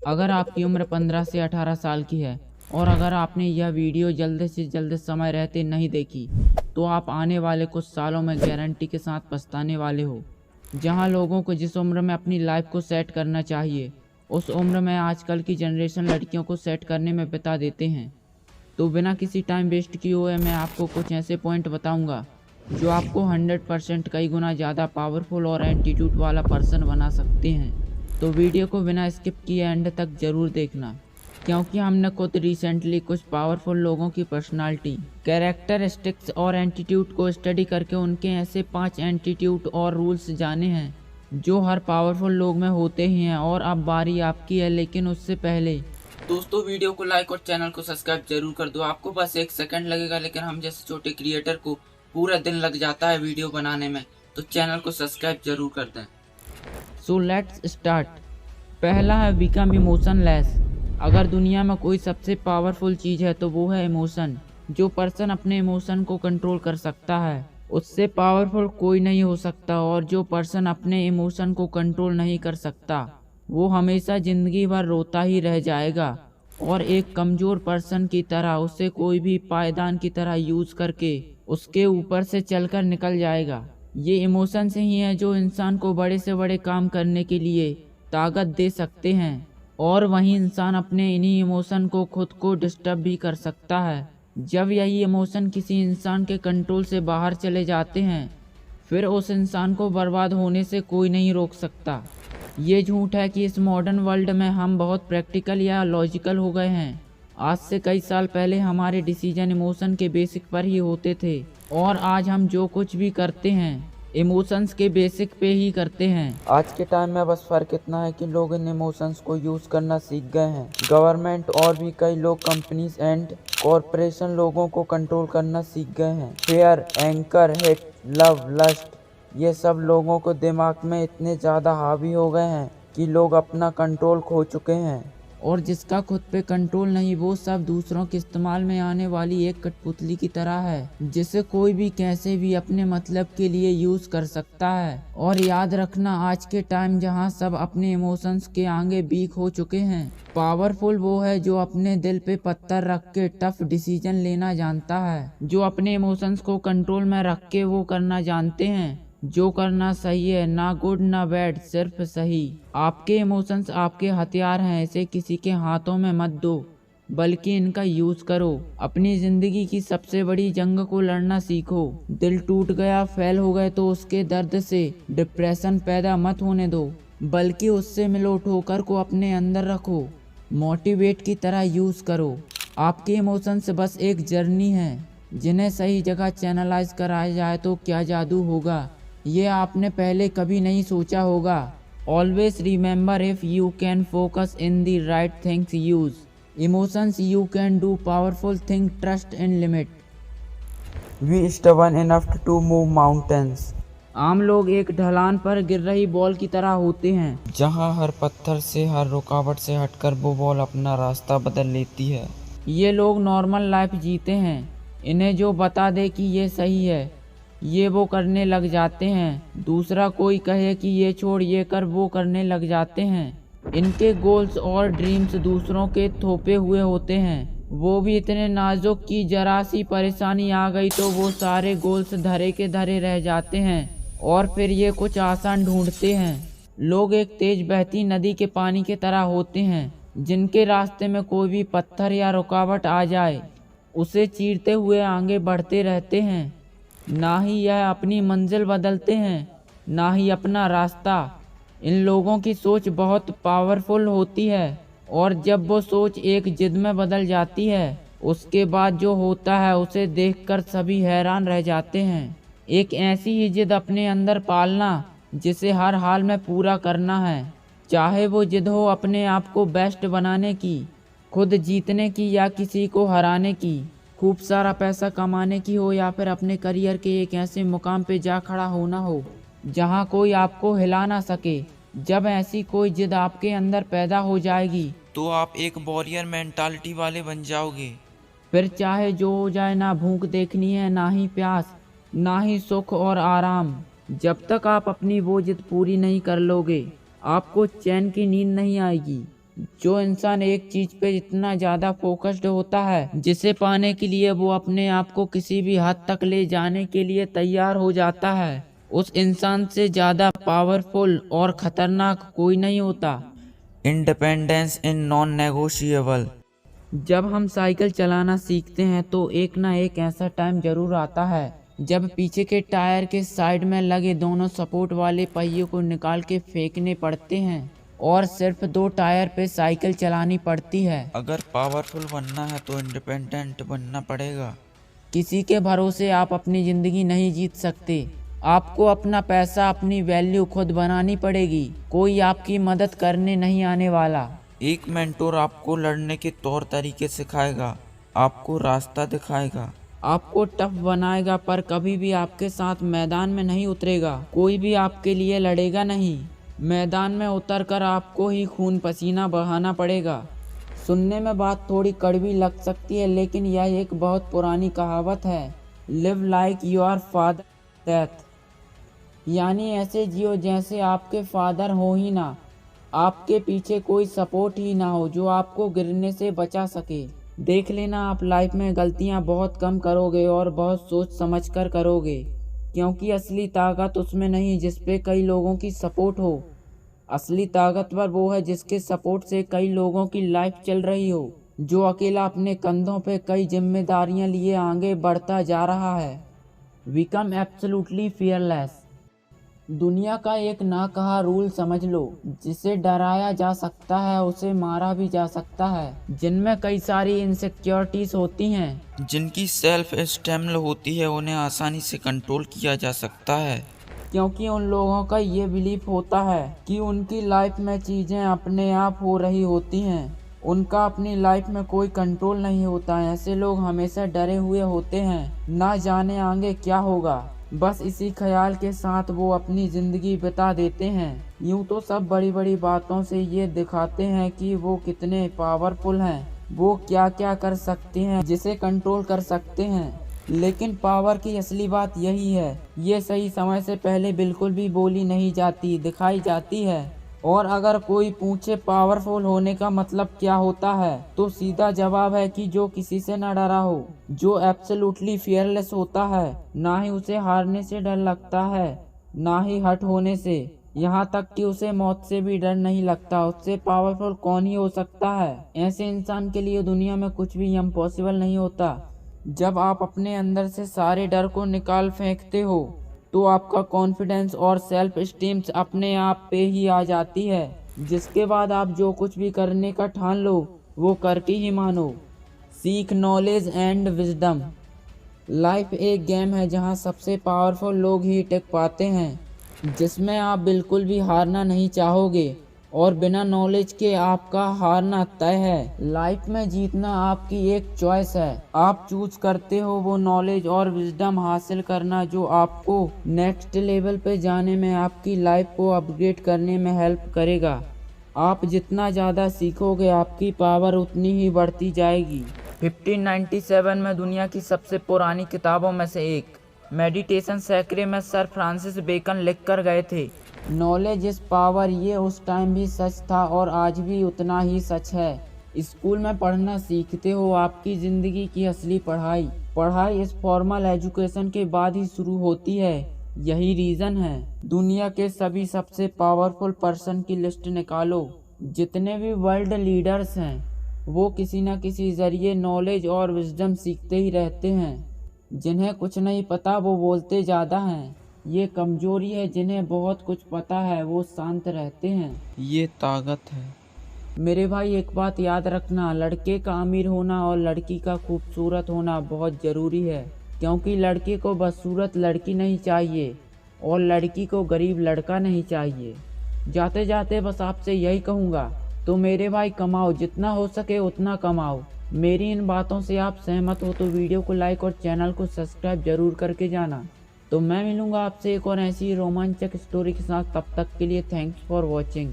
अगर आपकी उम्र 15 से 18 साल की है और अगर आपने यह वीडियो जल्द से जल्द समय रहते नहीं देखी तो आप आने वाले कुछ सालों में गारंटी के साथ पछताने वाले हो। जहां लोगों को जिस उम्र में अपनी लाइफ को सेट करना चाहिए उस उम्र में आजकल की जनरेशन लड़कियों को सेट करने में बिता देते हैं। तो बिना किसी टाइम वेस्ट किए हुए मैं आपको कुछ ऐसे पॉइंट बताऊंगा जो आपको 100% कई गुना ज़्यादा पावरफुल और एटीट्यूड वाला पर्सन बना सकते हैं। तो वीडियो को बिना स्किप किए एंड तक ज़रूर देखना, क्योंकि हमने खुद रिसेंटली कुछ पावरफुल लोगों की पर्सनालिटी, कैरेक्टरिस्टिक्स और एटीट्यूड को स्टडी करके उनके ऐसे 5 एटीट्यूड और रूल्स जाने हैं जो हर पावरफुल लोग में होते ही हैं। और अब बारी आपकी है, लेकिन उससे पहले दोस्तों वीडियो को लाइक और चैनल को सब्सक्राइब जरूर कर दो। आपको बस 1 सेकंड लगेगा, लेकिन हम जैसे छोटे क्रिएटर को पूरा दिन लग जाता है वीडियो बनाने में, तो चैनल को सब्सक्राइब जरूर कर दें। So let's start. पहला है बिकम इमोशनलेस। अगर दुनिया में कोई सबसे पावरफुल चीज़ है तो वो है इमोशन। जो पर्सन अपने इमोशन को कंट्रोल कर सकता है उससे पावरफुल कोई नहीं हो सकता, और जो पर्सन अपने इमोशन को कंट्रोल नहीं कर सकता वो हमेशा जिंदगी भर रोता ही रह जाएगा और एक कमज़ोर पर्सन की तरह उसे कोई भी पायदान की तरह यूज़ करके उसके ऊपर से चलकर निकल जाएगा। ये इमोशंस ही हैं जो इंसान को बड़े से बड़े काम करने के लिए ताकत दे सकते हैं, और वहीं इंसान अपने इन्हीं इमोशन को खुद को डिस्टर्ब भी कर सकता है। जब यही इमोशन किसी इंसान के कंट्रोल से बाहर चले जाते हैं फिर उस इंसान को बर्बाद होने से कोई नहीं रोक सकता। ये झूठ है कि इस मॉडर्न वर्ल्ड में हम बहुत प्रैक्टिकल या लॉजिकल हो गए हैं। आज से कई साल पहले हमारे डिसीजन इमोशन के बेसिक पर ही होते थे, और आज हम जो कुछ भी करते हैं इमोशंस के बेसिक पे ही करते हैं। आज के टाइम में बस फर्क इतना है कि लोग इन इमोशंस को यूज करना सीख गए हैं। गवर्नमेंट और भी कई लोग, कंपनीज एंड कॉरपोरेशन लोगों को कंट्रोल करना सीख गए हैं। Fair, anchor, hate, love, lust, ये सब लोगों को दिमाग में इतने ज़्यादा हावी हो गए हैं कि लोग अपना कंट्रोल खो चुके हैं, और जिसका खुद पे कंट्रोल नहीं वो सब दूसरों के इस्तेमाल में आने वाली एक कठपुतली की तरह है जिसे कोई भी कैसे भी अपने मतलब के लिए यूज कर सकता है। और याद रखना, आज के टाइम जहां सब अपने इमोशंस के आगे वीक हो चुके हैं, पावरफुल वो है जो अपने दिल पे पत्थर रख के टफ डिसीजन लेना जानता है, जो अपने इमोशंस को कंट्रोल में रख के वो करना जानते हैं जो करना सही है, ना गुड ना बैड, सिर्फ सही। आपके इमोशंस आपके हथियार हैं, इसे किसी के हाथों में मत दो बल्कि इनका यूज करो। अपनी जिंदगी की सबसे बड़ी जंग को लड़ना सीखो। दिल टूट गया, फेल हो गए तो उसके दर्द से डिप्रेशन पैदा मत होने दो, बल्कि उससे मिलो, ठोकर को अपने अंदर रखो, मोटिवेट की तरह यूज करो। आपके इमोशंस बस एक जर्नी है, जिन्हें सही जगह चैनलाइज कराया जाए तो क्या जादू होगा ये आपने पहले कभी नहीं सोचा होगा। Always remember, if you can focus in the right things, use emotions, you can do powerful thing, trust in limit, we stubborn enough to move mountains. आम लोग एक ढलान पर गिर रही बॉल की तरह होते हैं, जहां हर पत्थर से, हर रुकावट से हटकर वो बॉल अपना रास्ता बदल लेती है। ये लोग नॉर्मल लाइफ जीते हैं, इन्हें जो बता दे कि ये सही है ये वो करने लग जाते हैं। दूसरा कोई कहे कि ये छोड़ ये कर, वो करने लग जाते हैं। इनके गोल्स और ड्रीम्स दूसरों के थोपे हुए होते हैं, वो भी इतने नाजुक कि जरा सी परेशानी आ गई तो वो सारे गोल्स धरे के धरे रह जाते हैं, और फिर ये कुछ आसान ढूंढते हैं। लोग एक तेज बहती नदी के पानी के तरह होते हैं, जिनके रास्ते में कोई भी पत्थर या रुकावट आ जाए उसे चीरते हुए आगे बढ़ते रहते हैं। ना ही यह अपनी मंजिल बदलते हैं, ना ही अपना रास्ता। इन लोगों की सोच बहुत पावरफुल होती है, और जब वो सोच एक जिद में बदल जाती है उसके बाद जो होता है उसे देखकर सभी हैरान रह जाते हैं। एक ऐसी ही जिद अपने अंदर पालना जिसे हर हाल में पूरा करना है, चाहे वो जिद हो अपने आप को बेस्ट बनाने की, खुद जीतने की या किसी को हराने की, खूब सारा पैसा कमाने की हो या फिर अपने करियर के एक ऐसे मुकाम पे जा खड़ा होना हो जहां कोई आपको हिला ना सके। जब ऐसी कोई जिद आपके अंदर पैदा हो जाएगी तो आप एक वॉरियर मेंटालिटी वाले बन जाओगे। फिर चाहे जो हो जाए, ना भूख देखनी है, ना ही प्यास, ना ही सुख और आराम। जब तक आप अपनी वो जिद पूरी नहीं कर लोगे आपको चैन की नींद नहीं आएगी। जो इंसान एक चीज पे इतना ज्यादा फोकस्ड होता है जिसे पाने के लिए वो अपने आप को किसी भी हद तक ले जाने के लिए तैयार हो जाता है, उस इंसान से ज्यादा पावरफुल और खतरनाक कोई नहीं होता। Independence in non negotiable. जब हम साइकिल चलाना सीखते हैं तो एक ना एक ऐसा टाइम जरूर आता है जब पीछे के टायर के साइड में लगे दोनों सपोर्ट वाले पहियों को निकाल के फेंकने पड़ते हैं और सिर्फ 2 टायर पे साइकिल चलानी पड़ती है। अगर पावरफुल बनना है तो इंडिपेंडेंट बनना पड़ेगा। किसी के भरोसे आप अपनी जिंदगी नहीं जीत सकते। आपको अपना पैसा, अपनी वैल्यू खुद बनानी पड़ेगी। कोई आपकी मदद करने नहीं आने वाला। एक मेंटोर आपको लड़ने के तौर तरीके सिखाएगा, आपको रास्ता दिखाएगा, आपको टफ बनाएगा, पर कभी भी आपके साथ मैदान में नहीं उतरेगा। कोई भी आपके लिए लड़ेगा नहीं। मैदान में उतरकर आपको ही खून पसीना बहाना पड़ेगा। सुनने में बात थोड़ी कड़वी लग सकती है, लेकिन यह एक बहुत पुरानी कहावत है, live like your father death, यानी ऐसे जियो जैसे आपके फादर हो ही ना, आपके पीछे कोई सपोर्ट ही ना हो जो आपको गिरने से बचा सके। देख लेना, आप लाइफ में गलतियां बहुत कम करोगे और बहुत सोच समझ कर करोगे, क्योंकि असली ताकत उसमें नहीं जिस पे कई लोगों की सपोर्ट हो। असली ताकतवर वो है जिसके सपोर्ट से कई लोगों की लाइफ चल रही हो, जो अकेला अपने कंधों पे कई जिम्मेदारियां लिए आगे बढ़ता जा रहा है। Become absolutely fearless. दुनिया का एक ना कहा रूल समझ लो, जिसे डराया जा सकता है उसे मारा भी जा सकता है। जिनमें कई सारी इनसिक्योरिटीज होती हैं, जिनकी सेल्फ एस्टेम होती है, उन्हें आसानी से कंट्रोल किया जा सकता है, क्योंकि उन लोगों का ये बिलीफ होता है कि उनकी लाइफ में चीजें अपने आप हो रही होती हैं। उनका अपनी लाइफ में कोई कंट्रोल नहीं होता है। ऐसे लोग हमेशा डरे हुए होते हैं, ना जाने आगे क्या होगा। बस इसी ख्याल के साथ वो अपनी जिंदगी बिता देते हैं। यूं तो सब बड़ी बड़ी बातों से ये दिखाते हैं कि वो कितने पावरफुल हैं, वो क्या क्या कर सकते हैं, जिसे कंट्रोल कर सकते हैं। लेकिन पावर की असली बात यही है, ये सही समय से पहले बिल्कुल भी बोली नहीं जाती, दिखाई जाती है। और अगर कोई पूछे पावरफुल होने का मतलब क्या होता है, तो सीधा जवाब है कि जो किसी से न डरा हो, जो एब्सोल्युटली फियरलेस होता है। ना ही उसे हारने से डर लगता है, ना ही हट होने से, यहाँ तक कि उसे मौत से भी डर नहीं लगता। उससे पावरफुल कौन ही हो सकता है। ऐसे इंसान के लिए दुनिया में कुछ भी इम्पॉसिबल नहीं होता। जब आप अपने अंदर से सारे डर को निकाल फेंकते हो तो आपका कॉन्फिडेंस और सेल्फ एस्टीम अपने आप पे ही आ जाती है, जिसके बाद आप जो कुछ भी करने का ठान लो वो करके ही मानो। सीख नॉलेज एंड विजडम। लाइफ एक गेम है जहां सबसे पावरफुल लोग ही टिक पाते हैं, जिसमें आप बिल्कुल भी हारना नहीं चाहोगे और बिना नॉलेज के आपका हारना तय है। लाइफ में जीतना आपकी एक चॉइस है। आप चूज करते हो वो नॉलेज और विजडम हासिल करना जो आपको नेक्स्ट लेवल पे जाने में, आपकी लाइफ को अपग्रेड करने में हेल्प करेगा। आप जितना ज़्यादा सीखोगे आपकी पावर उतनी ही बढ़ती जाएगी। 1597 में दुनिया की सबसे पुरानी किताबों में से एक मेडिटेशन सैकरे में सर फ्रांसिस बेकन लिख कर गए थे, नॉलेज इज पावर। ये उस टाइम भी सच था और आज भी उतना ही सच है। स्कूल में पढ़ना सीखते हो, आपकी ज़िंदगी की असली पढ़ाई इस फॉर्मल एजुकेशन के बाद ही शुरू होती है। यही रीज़न है। दुनिया के सभी सबसे पावरफुल पर्सन की लिस्ट निकालो। जितने भी वर्ल्ड लीडर्स हैं वो किसी न किसी ज़रिए नॉलेज और विजडम सीखते ही रहते हैं। जिन्हें कुछ नहीं पता वो बोलते ज़्यादा हैं, ये कमजोरी है। जिन्हें बहुत कुछ पता है वो शांत रहते हैं, ये ताकत है। मेरे भाई एक बात याद रखना, लड़के का अमीर होना और लड़की का खूबसूरत होना बहुत ज़रूरी है, क्योंकि लड़के को बदसूरत लड़की नहीं चाहिए और लड़की को गरीब लड़का नहीं चाहिए। जाते जाते बस आपसे यही कहूँगा, तो मेरे भाई कमाओ, जितना हो सके उतना कमाओ। मेरी इन बातों से आप सहमत हो तो वीडियो को लाइक और चैनल को सब्सक्राइब जरूर करके जाना। तो मैं मिलूंगा आपसे एक और ऐसी रोमांचक स्टोरी के साथ। तब तक के लिए थैंक्स फॉर वॉचिंग।